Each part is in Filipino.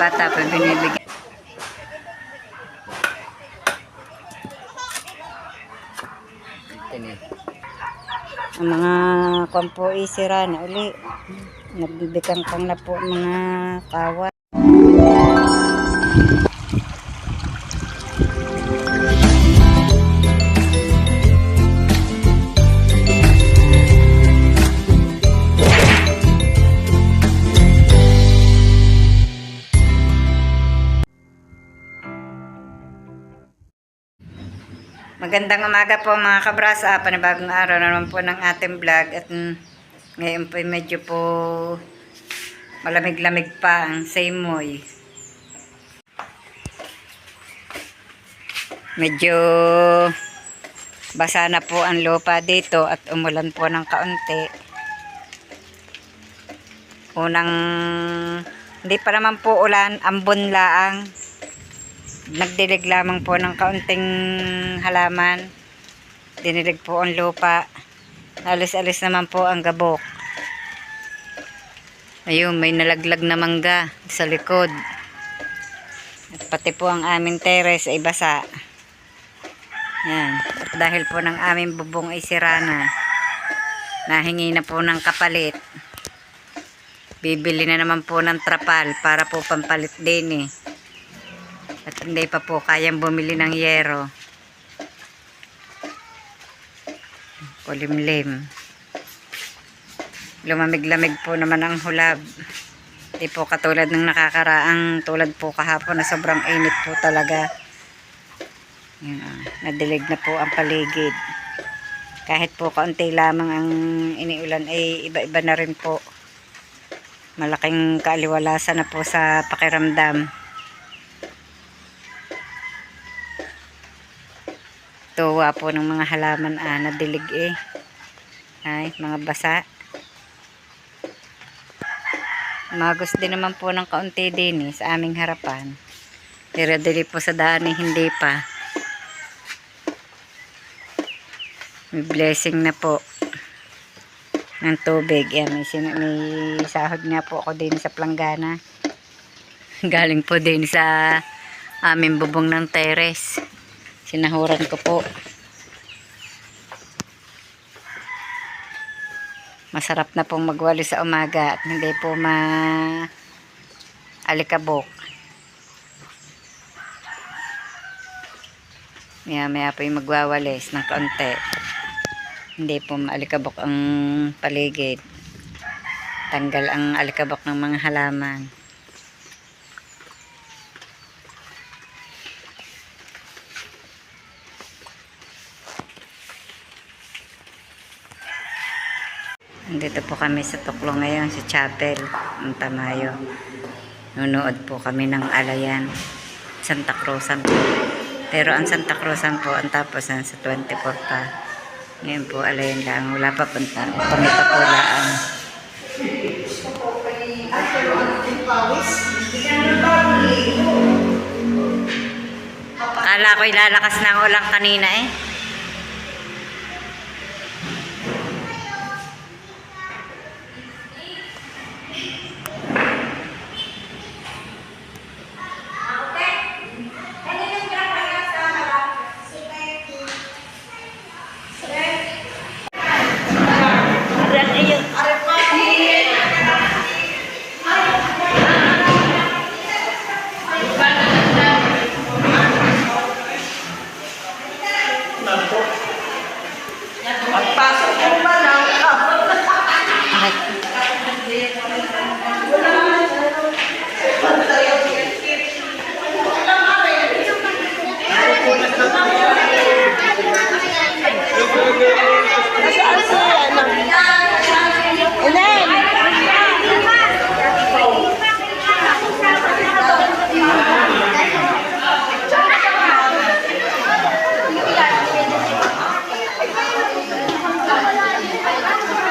bata po binibigyan. Ang mga kwampo isira na uli. Nagbibigangkang na po mga kawan. Magandang umaga po mga kabrasa, panibagong araw na naman po ng ating vlog at ngayon po medyo po malamig-lamig pa ang Seymoy. Medyo basa na po ang lupa dito at umulan po ng kaunti. Hindi pa naman po ulan, ambon laang. Nagdilig lamang po ng kaunting halaman. Dinilig po ang lupa. Alis-alis naman po ang gabok. Ayun, may nalaglag na mangga sa likod. At pati po ang aming teres ay basa. Yan. At dahil po ng aming bubong ay sira na, nahingi na po ng kapalit. Bibili na naman po ng trapal para po pampalit din eh. At hindi pa po kayang bumili ng yero. Kulimlim. Lumamig-lamig po naman ang hulab. Hindi po katulad ng nakakaraang tulad po kahapon na sobrang init po talaga. Yan, nadilig na po ang paligid. Kahit po kaunti lamang ang iniulan ay iba-iba na rin po. Malaking kaaliwalasan na po sa pakiramdam. Tuwa po ng mga halaman nadilig eh. Ay, mga basa. Magos din naman po ng kaunti din eh, sa aming harapan. Pero dili po sa daan eh, hindi pa. May blessing na po ng tubig. Yan, may sahod nga po ako din sa planggana. Galing po din sa aming bubong ng teres. Sinahuran ko po. Masarap na pong magwali sa umaga at hindi po alikabok. Maya po yung magwawalis ng kaunti. Hindi po maalikabok ang paligid. Tanggal ang alikabok ng mga halaman. Dito po kami sa Tuklo ngayon, sa chapel ng Tamayo. Nunood po kami ng Alayan, Santa Cruzan po. Pero ang Santa Cruzan po, ang tapos sa 24 pa. Ngayon po, Alayan lang. Wala pa punta. Kami pa po laan. Akala ko'y lalakas na ang ulang kanina eh.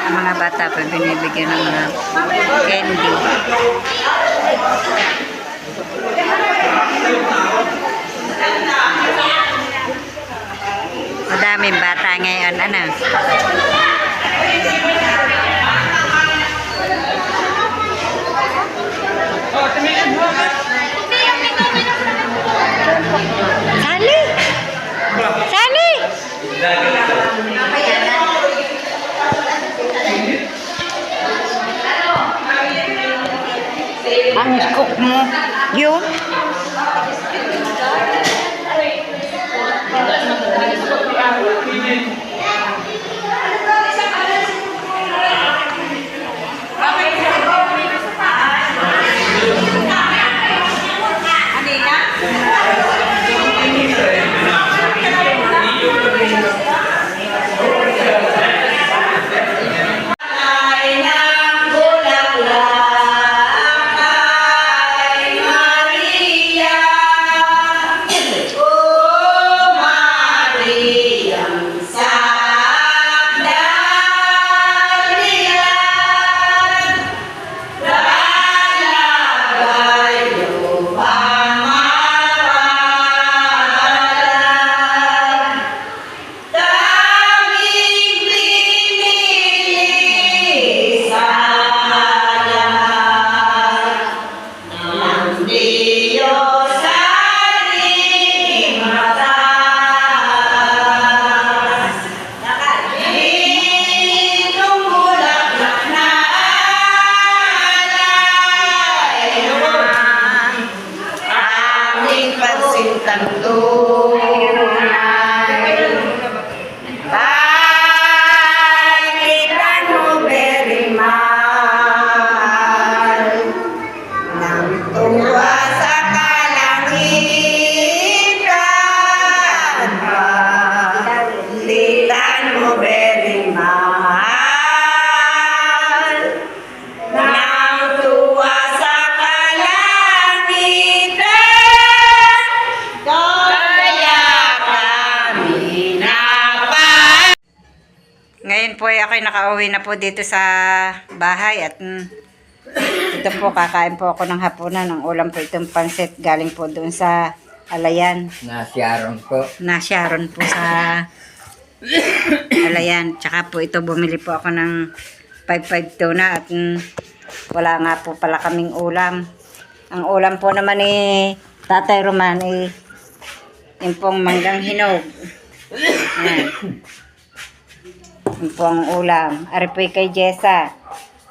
Mga bata pa binibigyan ng mga candy. Madaming bata ngayon, ano? Oh, tumingin mo. Ang cook mo. Yun. Ngayon po ay ako'y nakauwi na po dito sa bahay at ito po kakain po ako ng hapunan. Ang ulam po itong pansit galing po doon sa Alayan. Nasyaron po. Nasyaron po sa Alayan. Tsaka po ito bumili po ako ng 5-5 tuna at wala nga po pala kaming ulam. Ang ulam po naman ni Tatay Roman ay yung pong manggang hinog. Ayan. Yung po ang ulam. Ari po kay Jessa.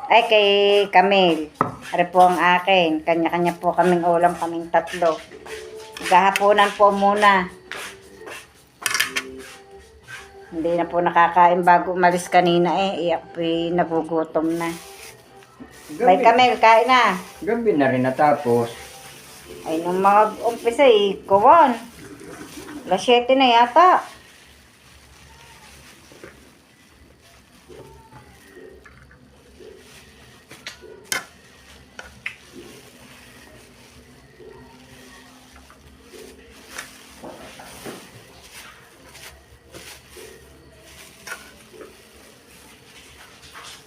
Ay, kay Camille. Ari po ang akin. Kanya-kanya po kaming ulam, kaming tatlo. Gahaponan po muna. Hindi na po nakakain bago umalis kanina eh. Iyak po nagugutom na. Bye Camille, kain na. Gabi na rin natapos. Ay, nung mga umpisa eh, kuwan. Alas 7 na yata.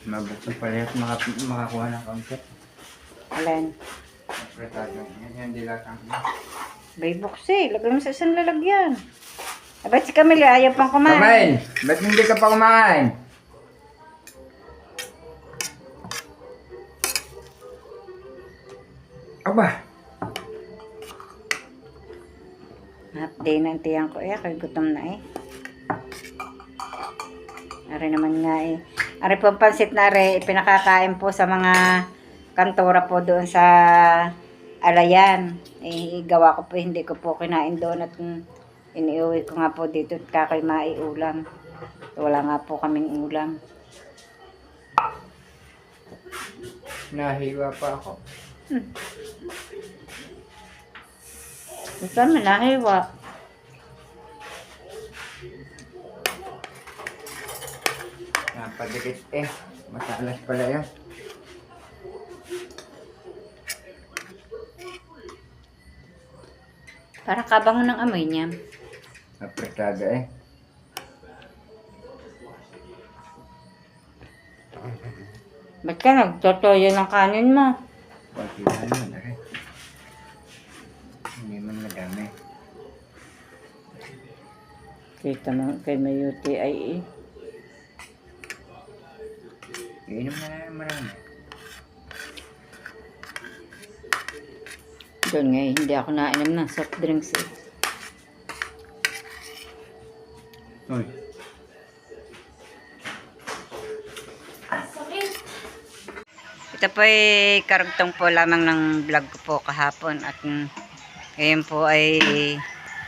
Mabuksan pala at makakuha ng concept. Alin? Apretado. Yan dilatang. Bay buksi, lagay mo sa isang lalagyan. Abay si Camille, ayaw pang kumain. Kumain! Ba't hindi ka pa kumain? Aba! Half day na ang tiyang ko eh, kaya gutom na eh. Ari naman nga eh. Ari po ang pansit na ari, pinakakain po sa mga kantora po doon sa Alayan. Eh, gawa ko po, hindi ko po kinain doon at iniuwi ko nga po dito at kakoy maiulam. Wala nga po kaming ulam. Nahiwa pa ako. Ito naman nahiwa. Napadikit eh. Matalas pala yan. Para kabango ng amoy niya. Apretado eh. Ba't ka nagtotoyo ng kanin mo? Pati na naman na rin. Hindi man madami. Kita mo kay may UTI eh. Iinom na lang marami. Doon nga hindi ako nainom ng soft drinks eh. Uy. Ito po ay karugtong po lamang ng vlog ko po kahapon at ngayon po ay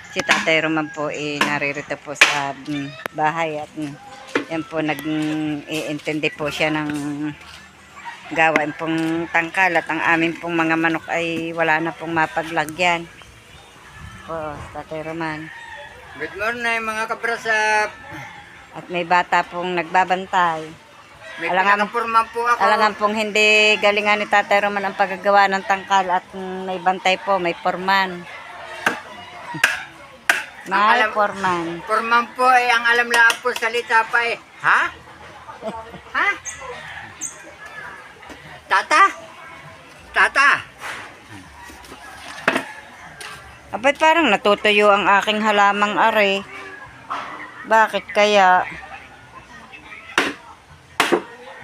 si Tatay Roman po naririto po sa bahay at yan po nag-iintindi po siya ng gawain pong tangkal at ang amin pong mga manok ay wala na pong mapaglagyan. Po, Tatay Roman. Good morning mga kabrasap. At may bata pong nagbabantay. May Alangan- pinakapurma po ako. Alangan pong hindi galingan ni Tatay Roman ang paggagawa ng tangkal at may bantay po, may porman. May alam- porman. Purman po ay ang alam lang po salita pa eh. Ha? Ha? Tata? Tata? Abay parang natutuyo ang aking halamang are. Bakit kaya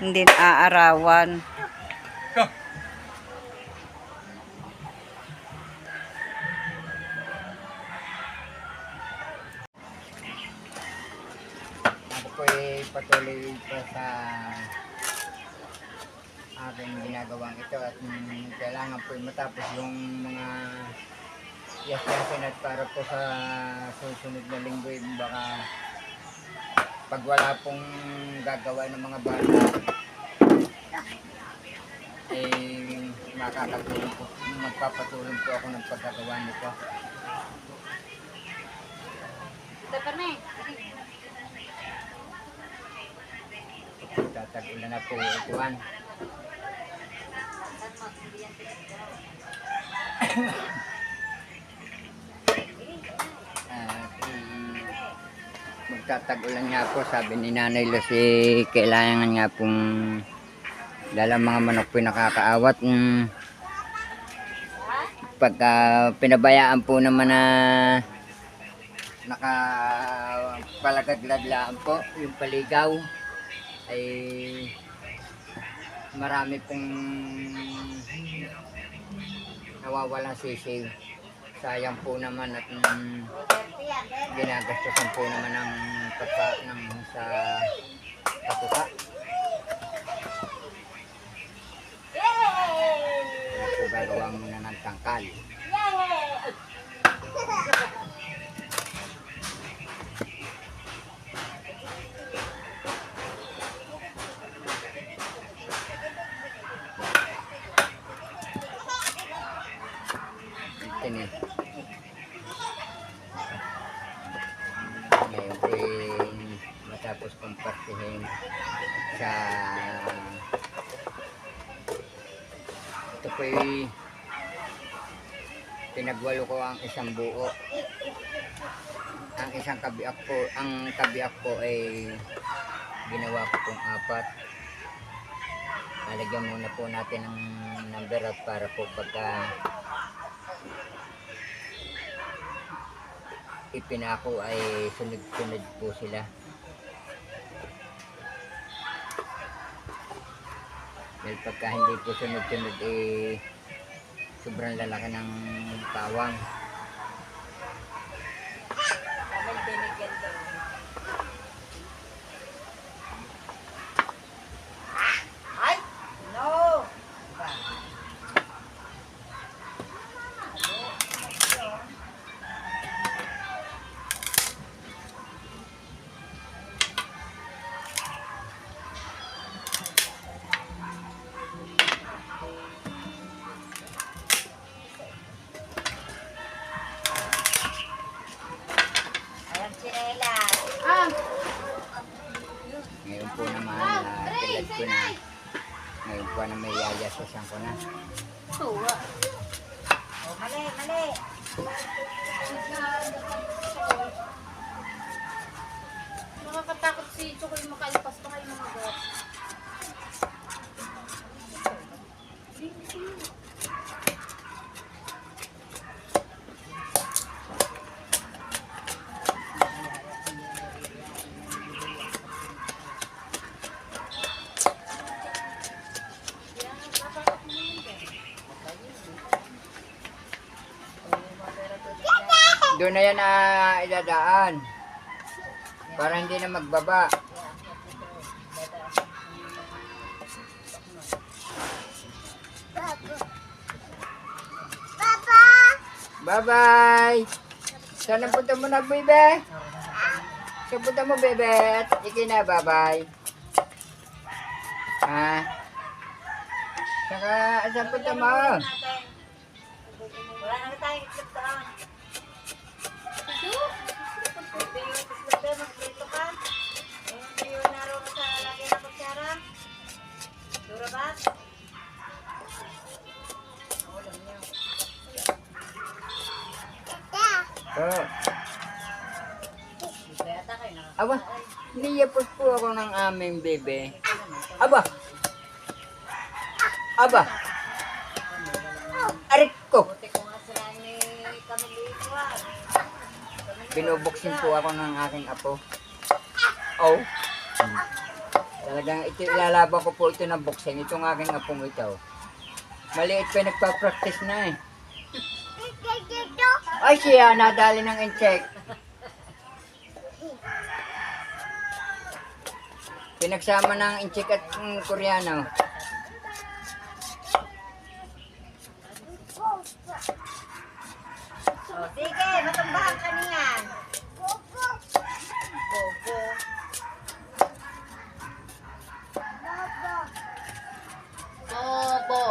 hindi naaarawan? Ako po ay patuloy po sa aking ginagawang ito at kailangan po matapos yung mga yasasin at para po sa susunod na linggo baka pag wala pong gagawa ng mga bata makakatulong po, magpapatulong po ako ng pagkagawa nito. Tatagulan na po ituan. Magtatagulan nga po, sabi ni Nanay Lucy, kailangan nga pong dala mga manok po nakakaawat. Pagka pinabayaan po naman na nakapalagad-ladlaan po yung paligaw ay marami pong nawawala sisiw. Sayang po naman at ginagastusan po naman ng sa katuka. Kaya po gagawa muna ng tangkal. Ngayon po matapos kong partihin sa ito po pinagwalo ko ang isang buo. Ang isang kabiak po ay ginawa ko pong 4. Lalagyan muna po natin ng number out para po pagka ipinako ay sunod-sunod po sila. Dahil pagka hindi po sunod-sunod sobrang lalaki ng pawang. Ngayon po naman tilad ko na. Ngayon po na may yayasasan ko na. Mali. Nakakatakot si Chokoy makalipas pa kayo mga gat. Doon na yan idadaan. Para hindi na magbaba. Bye-bye! Saan ang punta mo na, bebe? Saan punta mo, bebe? At iki na, bye-bye. Ha? Saka, saan punta mo? Wala na tayong itlog doon. Magprito ka. Ayun yung naroon sa lagay na kutsara. Dura ba? Oh. Aba, niyapos po ako ng aming bebe. Aba! Aba! Arik ko! Binubuksin po ako ng aking apo. Oh. Talagang ito ilalaban ko po ito ng buksin. Itong aking apong ito. Maliit pa nagpa-practice na eh. Ay siya, nadali ng insect. Pinagsama ng insect at Koreano. Oh, sige, matumbahan ka niyan. Bobo. Bobo.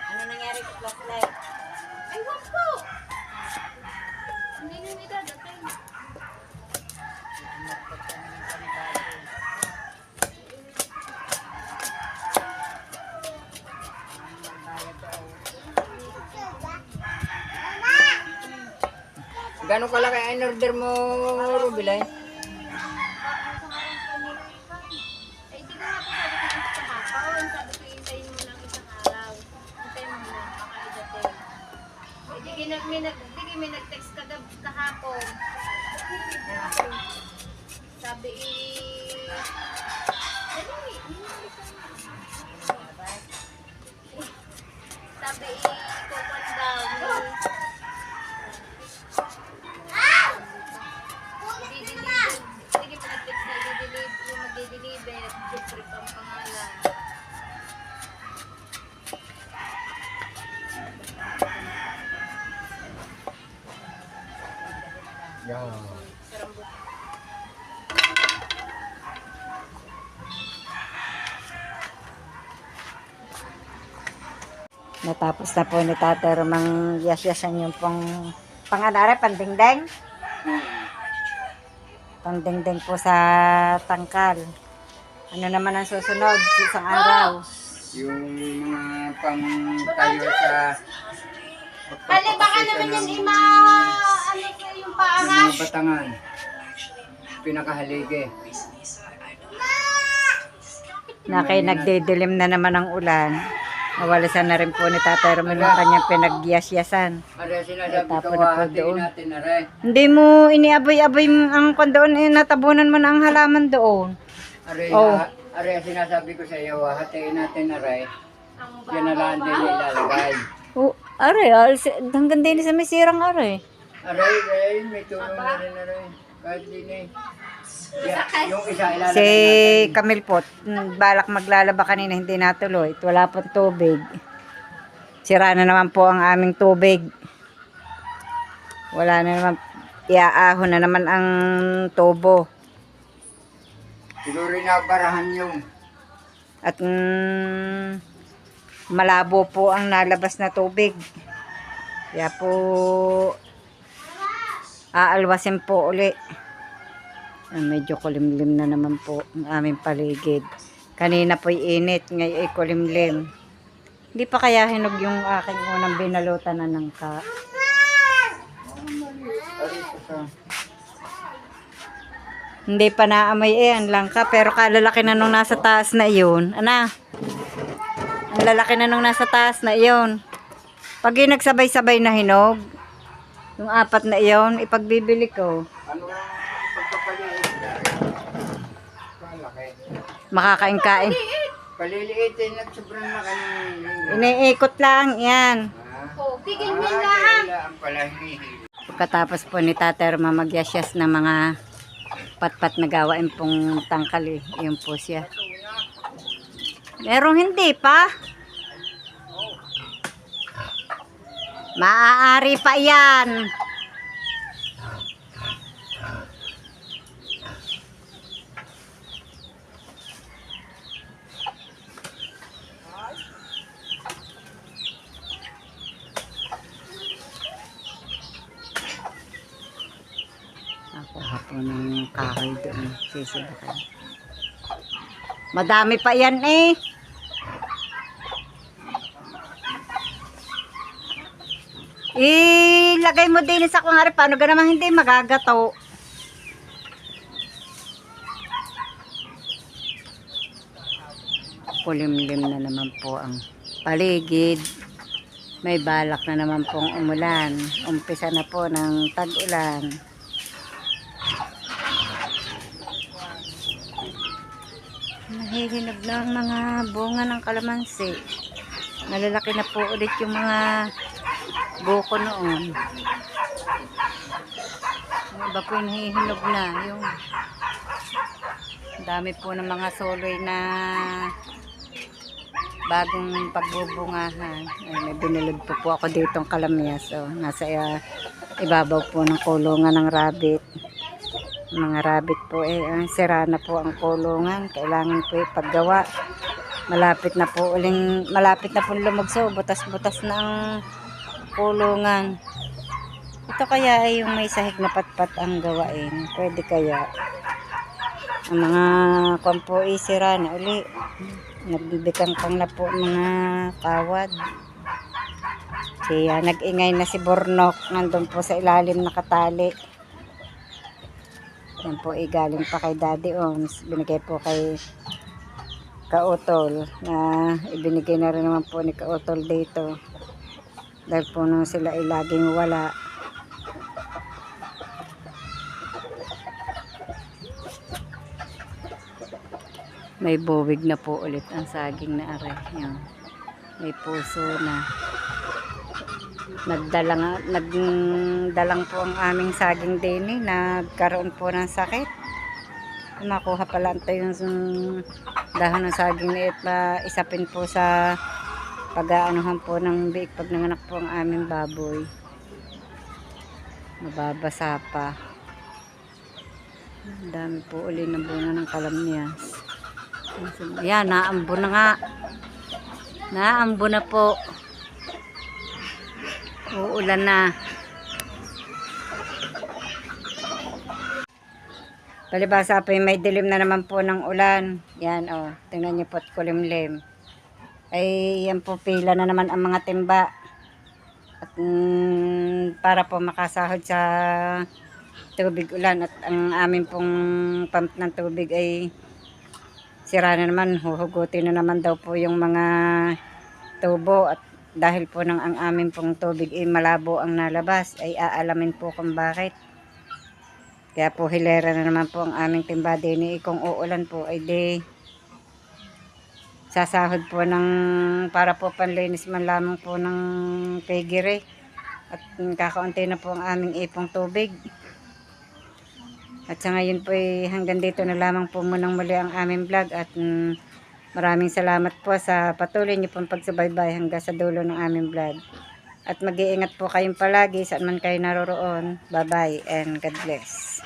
Ano nangyari sa flashlight? Ay, wag po! Hindi na nagdadating. Gano'ng kalaki ang in-order mo, Rubilay? Ay, di ko nga po sabi ko sa kahapon. Sabi ko, hintayin mo lang isang araw. Hintayin mo lang, baka idating. May nag-text ka kahapon. Sabi dali, sabi kukuan daw. Sige pa nag-text na yung mag-deliver. Trip ang pangalan. Yeah. Natapos na po ni Tatay Romang yas-yasan yung panganara, pandingdeng. Pandingdeng po sa tangkal. Ano naman ang susunod sa isang araw? Yung mga pang tayo sa Ali, baka naman yan ano sa yung yung paangas. mga batangan. Pinakahaligi. Nagdidilim na naman ang ulan. Nawalasan na rin po ni Tatay Romang yung kanyang pinagyas-yasan. Are, sinasabi ko, Tapos na po hahatiin doon. natin, are. Hindi mo iniaboy-aboy ang kwan doon, natabunan mo na ang halaman doon. Are, Oh. are, sinasabi ko sa iyo, hahatiin natin, are. Yan na lang din ilalagay. Oh, hanggang din sa may sirang are. Aray, ay, may tulong na rin, aray. Kahit din eh. Yung isa ilalagay Si natin. Camille po, balak maglalaba kanina, hindi natuloy. Wala pong tubig. Sira na naman po ang aming tubig. Wala na naman, iaahon na naman ang tubo. Siguro inabarahan yung At malabo po ang nalabas na tubig. Kaya po, aalwasin po uli. Medyo kulimlim na naman po ang aming paligid. Kanina po'y init, ngayon ay kulimlim. Hindi pa kaya hinog yung aking unang binalutan na nangka. Hindi pa naamoy ang langka, pero kalalaki na nung nasa taas na iyon. Ana, ang lalaki na nung nasa taas na iyon. Pag yung nagsabay-sabay na hinog, yung apat na iyon, ipagbibili ko. ano ang pagpapaliit? Malaki. Makakain-kain. Paliliitin at sobrang laki ng Iniikot lang, yan. Oh, tigil mo lang. ang palahihin. Pagkatapos po ni Tatay Roma magyasyas ng mga patpat na gawain pong tangkali. Yun po siya. Merong hindi pa. Maaari pa yan. Nakuha po ng kahoy doon. Sisibakan. Madami pa yan eh. Ilagay mo din sa kungari. Paano ka naman hindi magagato? Kulimlim na naman po ang paligid. May balak na naman pong umulan. Umpisa na po ng tag-ulan. Nahihinog na ang mga bunga ng kalamansi. Nalalaki na po ulit yung mga buko noon. Yung iba po yung nahihinog na. Yung dami po ng mga soloy na bagong pagbubungahan. Ay, may binilid po ako ditong kalamyas. So, nasa ibabaw po ng kulungan ng rabbit. Mga rabbit po sira na po ang kulungan. Kailangan po ipaggawa. Malapit na po lumugso. Butas-butas na ang kulungan. Ito kaya ay yung may sahig na patpat ang gawain. Pwede kaya. Ang mga kampo sira na uli. Nagbibikang-kang na po mga kawad. Kaya nag-ingay na si Bornok. Nandun po sa ilalim nakatali. Yan po galing pa kay Daddy Oms. Binigay po kay Kautol. Na ibinigay na rin naman po ni Kautol dito. Dahil po nung sila laging wala. May buwig na po ulit ang saging na are. Yan. May puso na. Nagdalang po ang aming saging din eh. Nagkaroon po ng sakit. Nakuha pala ito yung dahon ng saging na ito. Isapin po sa pag-aanuhan po ng biik pag nanganak po ang aming baboy. Mababasa pa. Dami po uli ng bunga ng kalamyas. Yan, naambo na nga. Naambo na po. Uulan na. Palibasa pa may dilim na naman po ng ulan. Yan tingnan niyo po kulimlim. Ay yan po pila na naman ang mga timba. At para po makasahod sa tubig ulan. At ang amin pong pump ng tubig ay sira na naman. Huhugutin na naman daw po yung mga tubo. At dahil po ang amin pong tubig ay malabo ang nalabas, ay aalamin po kung bakit. Kaya po hilera na naman po ang aming timba din. Kung uulan po ay di sasahod po ng para po panlinis man lamang po ng pigiri. At kakaunti na po ang aming ipong tubig. At sa ngayon po hanggang dito na lamang po munang muli ang aming vlog. At maraming salamat po sa patuloy niyo pong pagsubaybay hanggang sa dulo ng aming vlog. At mag-iingat po kayong palagi saan man kayo naroroon. Bye-bye and God bless.